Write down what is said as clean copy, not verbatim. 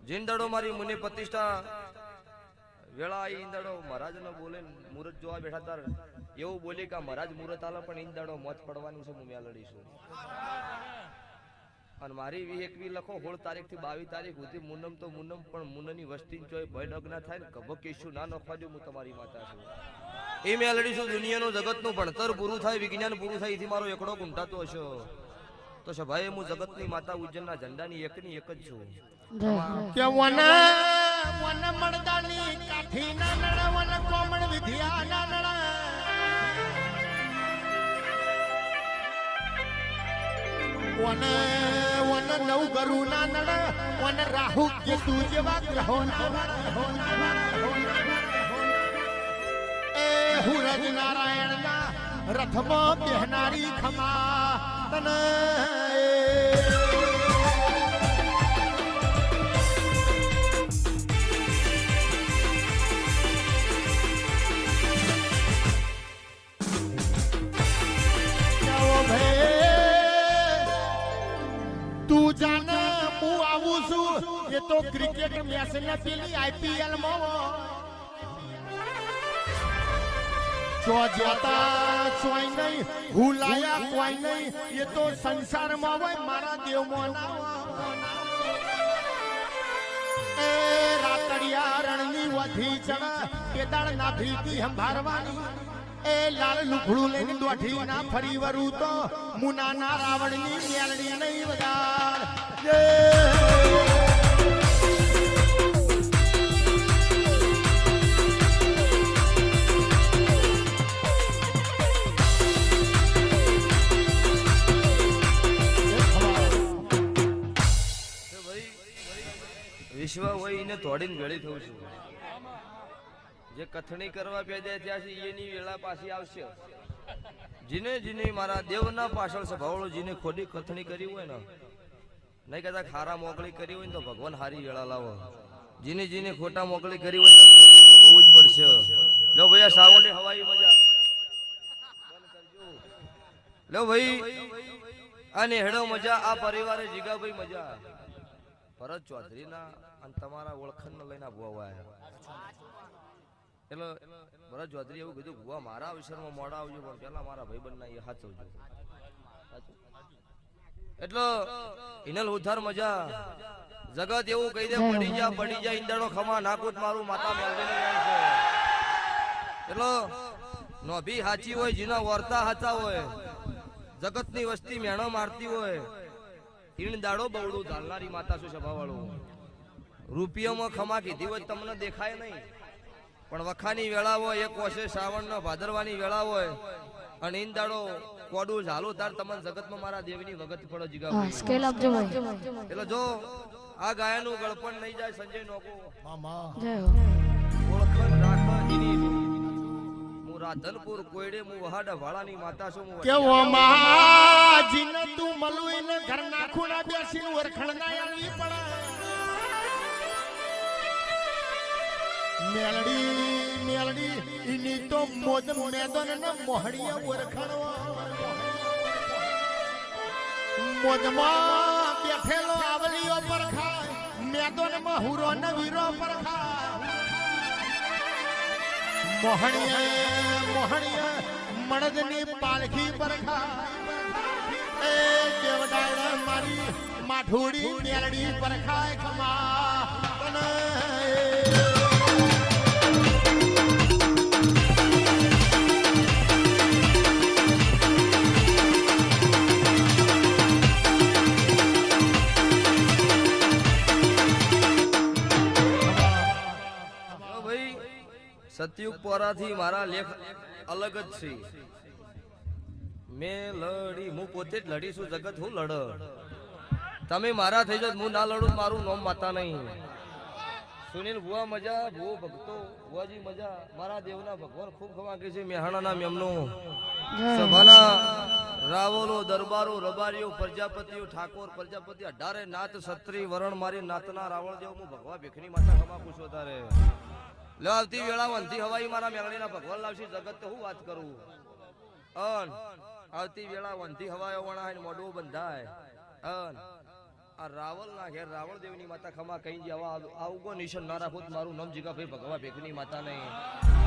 જીંદડો મારી મુનિ પ્રતિષ્ઠા વેળા ઈંદડો મહારાજ ને બોલે મુરત જોવા બેઠા તાર એવું બોલી કે મહારાજ મુરત આલે પણ ઈંદડો મોત પડવાની છે મુમ્યા લડીશું અને મારી 21 લખો 16 તારીખ થી 22 તારીખ સુધી મુનમ તો મુનમ પણ મુનની વસ્તી જોઈ ભય ડગ ના થાય ને કભ કેશું ના નખવા દઉં હું તમારી માતા છું એ મેં લડીશું દુનિયાનું જગતનું ભણતર પૂરું થાય વિજ્ઞાન પૂરું થાય એથી મારો એકડો ગુંટાતો હશો તો સભાએ હું જગતની માતા ઉજ્જૈનના ઝંડાની એકની એક જ છું કે વન મળદાની કાઠી ના નળ વન કોમળ વિદ્યા ના નળ વન નવ ગરુ ના નળ વન રાહુ કેતુ જેવા ગ્રહો ના એ હુરજ નારાયણ ના રથમાં બેહનારી ખમા તને તું જાને હું આવું છું એ તો ક્રિકેટ મેચ ને પેલી આઈપીએલ માં જો જાતા ચોઈ નહીં હું લાયા કોઈ નહીં એ તો સંસારમાં હોય મારા દેવ મોના એ રાતડિયા રણની વધી ચડ કેદાળ ના ભીતી સંભાળવાની એ લાલ લુગડું લઈને દોઢી ના ફરી વરું તો મુના ના રાવણની મેલડી નહીં વગાડ વિશ્વ હોય એને તોડીને વેળી થવું છું જે કથણી કરવા પેદા ત્યાં છે એની વેળા પાછી આવશે જીને જીને મારા દેવના પાછળ સભાવળો જીને ખોટી કથણી કરી હોય ને નહીં કદાચ ખારા મોકળી કરી હોય ને તો ભગવાન હારી વેળા લાવો જીને જીને ખોટા મોકળી કરી હોય ને ખોટું ભોગવવું જ પડશે લો ભાઈ આ સાવંડી હવાઈ મજા લો ભાઈ આ નેહડો મજા આ પરિવારે જીગાભાઈ મજા ભરત ચૌધરી ના અને તમારા ઓળખણ ને લઈને ભુવા એટલે ભરત ચૌધરી એવું કીધું ભુવા મારા અવસરમાં મોડા આવજો પણ પેલા મારા ભાઈબંધ ના એ હાચવજો એટલે ઇનલ ઉધાર મજા જગત એવું કહી દે પડી જા ઈંદડો ખમા નાકુત મારું માતા મેળવીને જાય છે એટલે નોભી હાચી હોય જીના વર્તા હાચા હોય જગતની વસ્તી મેણો મારતી હોય ઈણ દાડો બવડું ધાલનારી માતા શું સભાવાળું રૂપિયામાં ખમા કીધી હોય તમને દેખાય નહીં પણ વખાની વેળા હોય એક વર્ષે શ્રાવણનો ભાદરવાની વેળા હોય અને ઈન દાડો કોડું ઝાલો તાર તમને જગતમાં મારા દેવની વગત પડો જીગા એટલે જો આ ગાયનું ગળપણ નહીં જાય સંજય નોકો ઓળખણ રાખવાની હું રાધનપુર કોયડે હું વહાડા વાળાની માતા છું કેવો મહાજીન તું મલુઈ ને ઘર નાખુના બેસીને ઓરખણ ના આવી પડે મેલડી ઇની તો મોજ મેદન ને મોહડીએ ઓરખણો મોજમાં બેઠેલો આવલીઓ પર ખાય મેદન માં હુરો ને વીરો પર ખાય મોહણીએ મળદની પાલખી પર ખાય એ દેવડાળ મારી માઠોડી મેલડી પર ખાય ખમા તને સતયુગ પોરાથી મારા લેખ અલગ જ છે મેં લડી હું પોતે જ લડીશું જગત હું લડ તમે મારા થઈ જાવ હું ના લડું મારું નામ માતા નહીં સુનિલ ભુવા મજા ભુવો ભક્તો ભુવાજી મજા મારા દેવના ભગવાન ખૂબ ખવા કે છે મેહાણાના મેમનો સભાના રાવલો દરબારો રબારીઓ પ્રજાપતિઓ ઠાકોર પ્રજાપતિ 18 નાત છત્રી વરણ મારી નાતના રાવણ દેવ હું ભગવા ભેખની માતા ખમા પૂછો તારે લે આવતી વેળા વંતી હવાઈ મારા મેળણીના ભગવાન લાવશે જગત તો હું વાત કરું અન આવતી વેળા વંતી હવાયો વણાય મોઢું બંધાય અન આ રાવલ ના ઘેર રાવણ દેવની માતા ખમા કઈ જવા આવું નિશાન ના રાખો તો મારું નામ જીગા ભાઈ ભગવા ભેગની માતા નહીં